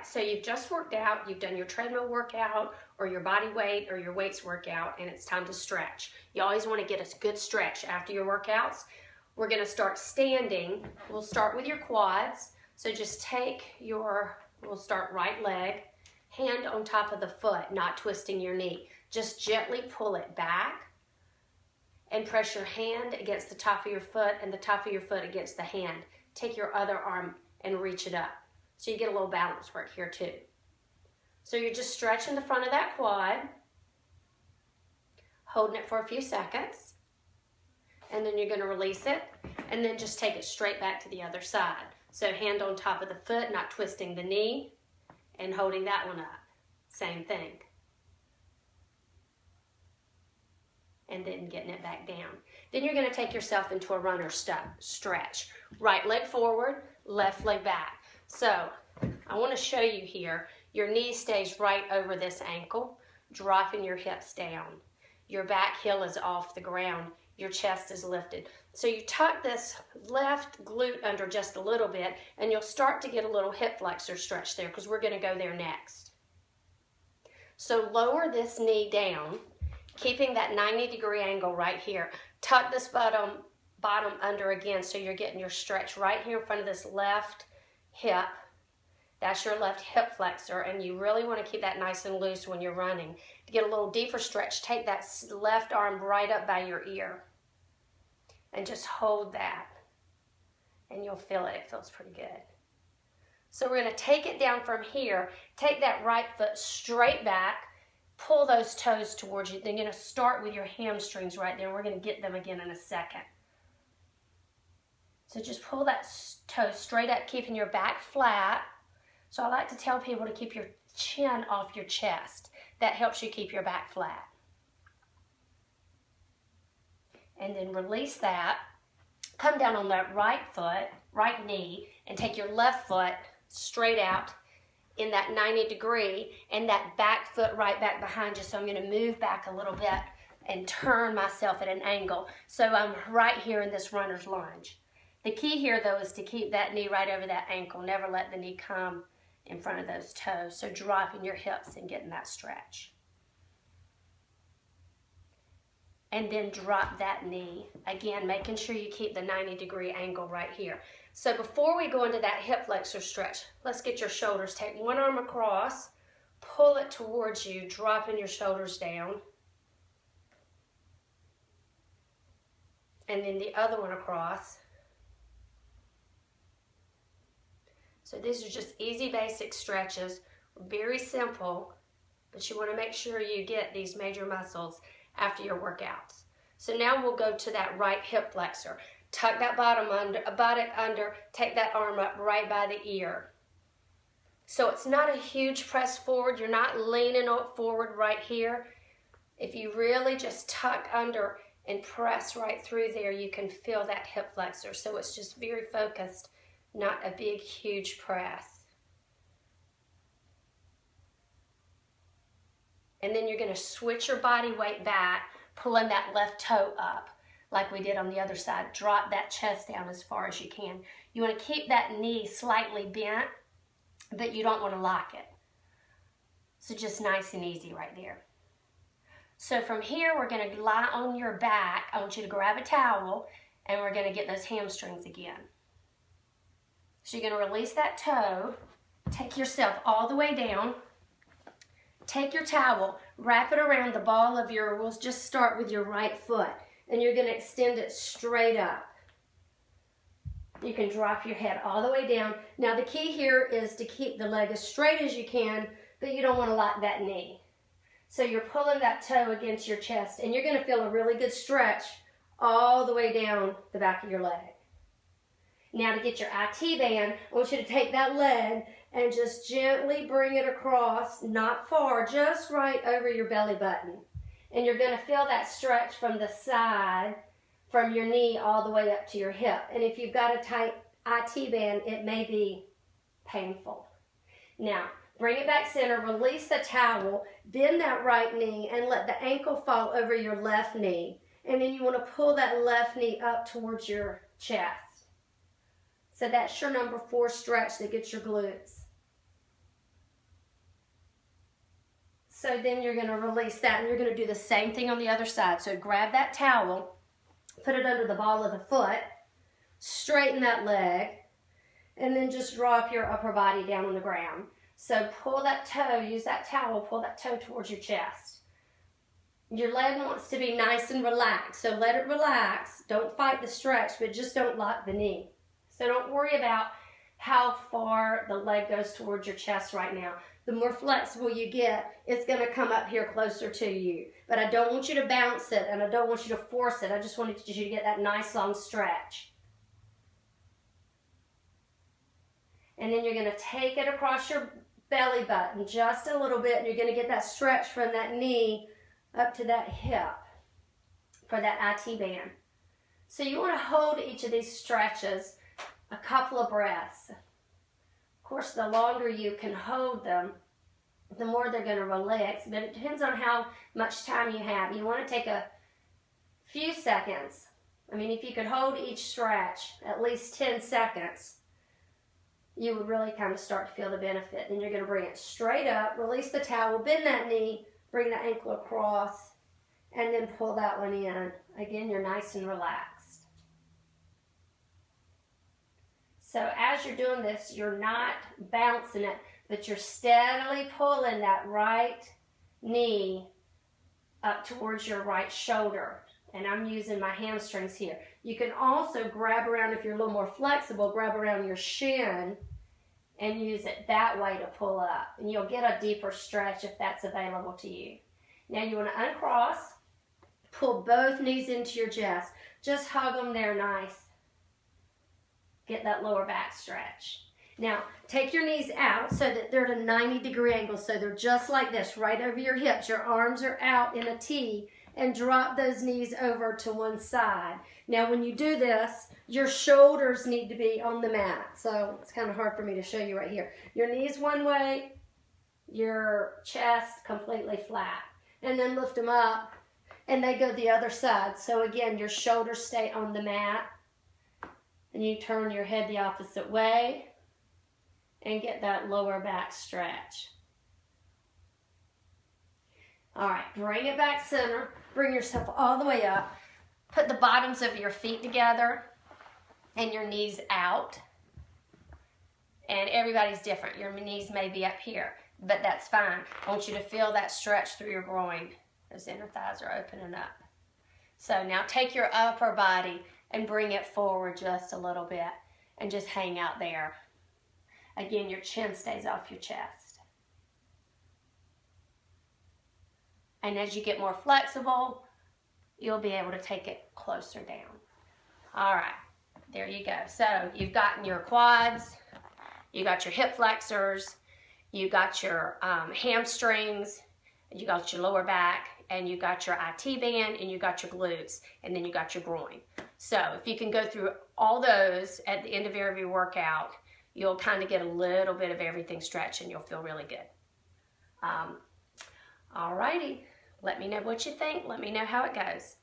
so you've just worked out, you've done your treadmill workout or your body weight or your weights workout, and it's time to stretch. You always want to get a good stretch after your workouts. We're going to start standing. We'll start with your quads. So just we'll start right leg, hand on top of the foot, not twisting your knee. Just gently pull it back and press your hand against the top of your foot and the top of your foot against the hand. Take your other arm and reach it up. So you get a little balance work here too. So you're just stretching the front of that quad, holding it for a few seconds, and then you're going to release it, and then just take it straight back to the other side. So hand on top of the foot, not twisting the knee, and holding that one up. Same thing. And then getting it back down. Then you're going to take yourself into a runner stretch. Right leg forward, left leg back. So I want to show you here, your knee stays right over this ankle, dropping your hips down. Your back heel is off the ground. Your chest is lifted. So you tuck this left glute under just a little bit, and you'll start to get a little hip flexor stretch there because we're going to go there next. So lower this knee down, keeping that 90-degree angle right here. Tuck this bottom under again so you're getting your stretch right here in front of this left hip. That's your left hip flexor, and you really want to keep that nice and loose when you're running. To get a little deeper stretch, take that left arm right up by your ear and just hold that, and you'll feel it. It feels pretty good. So we're going to take it down from here, take that right foot straight back, pull those toes towards you. Then you're going to start with your hamstrings right there. We're going to get them again in a second. So just pull that toe straight up, keeping your back flat. So I like to tell people to keep your chin off your chest. That helps you keep your back flat. And then release that. Come down on that right foot, right knee, and take your left foot straight out in that 90-degree, and that back foot right back behind you. So I'm going to move back a little bit and turn myself at an angle. So I'm right here in this runner's lunge. The key here, though, is to keep that knee right over that ankle. Never let the knee come in front of those toes. So dropping your hips and getting that stretch. And then drop that knee. Again, making sure you keep the 90-degree angle right here. So before we go into that hip flexor stretch, let's get your shoulders. Take one arm across, pull it towards you, dropping your shoulders down. And then the other one across. So these are just easy basic stretches, very simple, but you want to make sure you get these major muscles after your workouts. So now we'll go to that right hip flexor. Tuck that buttock under, take that arm up right by the ear. So it's not a huge press forward. You're not leaning forward right here. If you really just tuck under and press right through there, you can feel that hip flexor. So it's just very focused, not a big, huge press. And then you're going to switch your body weight back, pulling that left toe up like we did on the other side. Drop that chest down as far as you can. You want to keep that knee slightly bent, but you don't want to lock it. So just nice and easy right there. So from here, we're going to lie on your back. I want you to grab a towel, and we're going to get those hamstrings again. So you're going to release that toe, take yourself all the way down, take your towel, wrap it around the ball of we'll just start with your right foot, and you're going to extend it straight up. You can drop your head all the way down. Now the key here is to keep the leg as straight as you can, but you don't want to lock that knee. So you're pulling that toe against your chest, and you're going to feel a really good stretch all the way down the back of your leg. Now to get your IT band, I want you to take that leg and just gently bring it across, not far, just right over your belly button. And you're going to feel that stretch from the side, from your knee all the way up to your hip. And if you've got a tight IT band, it may be painful. Now, bring it back center, release the towel, bend that right knee, and let the ankle fall over your left knee. And then you want to pull that left knee up towards your chest. So that's your number 4 stretch that gets your glutes. So then you're going to release that, and you're going to do the same thing on the other side. So grab that towel, put it under the ball of the foot, straighten that leg, and then just drop your upper body down on the ground. So pull that toe, use that towel, pull that toe towards your chest. Your leg wants to be nice and relaxed, so let it relax. Don't fight the stretch, but just don't lock the knee. So don't worry about how far the leg goes towards your chest right now. The more flexible you get, it's going to come up here closer to you. But I don't want you to bounce it, and I don't want you to force it. I just wanted you to get that nice long stretch. And then you're going to take it across your belly button just a little bit, and you're going to get that stretch from that knee up to that hip for that IT band. So you want to hold each of these stretches a couple of breaths. Of course, the longer you can hold them, the more they're going to relax, but it depends on how much time you have. You want to take a few seconds. I mean, if you could hold each stretch at least 10 seconds, you would really kind of start to feel the benefit. Then you're going to bring it straight up, release the towel, bend that knee, bring the ankle across, and then pull that one in. Again, you're nice and relaxed. So as you're doing this, you're not bouncing it, but you're steadily pulling that right knee up towards your right shoulder. And I'm using my hamstrings here. You can also grab around, if you're a little more flexible, grab around your shin and use it that way to pull up. And you'll get a deeper stretch if that's available to you. Now you want to uncross, pull both knees into your chest. Just hug them there nice. Get that lower back stretch. Now, take your knees out so that they're at a 90-degree angle. So they're just like this, right over your hips. Your arms are out in a T, and drop those knees over to one side. Now, when you do this, your shoulders need to be on the mat. So it's kind of hard for me to show you right here. Your knees one way, your chest completely flat. And then lift them up, and they go the other side. So again, your shoulders stay on the mat. And you turn your head the opposite way and get that lower back stretch. All right, bring it back center. Bring yourself all the way up. Put the bottoms of your feet together and your knees out. And everybody's different. Your knees may be up here, but that's fine. I want you to feel that stretch through your groin. Those inner thighs are opening up. So now take your upper body and bring it forward just a little bit and just hang out there. Again, your chin stays off your chest. And as you get more flexible, you'll be able to take it closer down. All right, there you go. So you've gotten your quads, you got your hip flexors, you got your hamstrings, you got your lower back, and you got your IT band, and you got your glutes, and then you got your groin. So if you can go through all those at the end of every workout, you'll kind of get a little bit of everything stretched, and you'll feel really good. All righty. Let me know what you think. Let me know how it goes.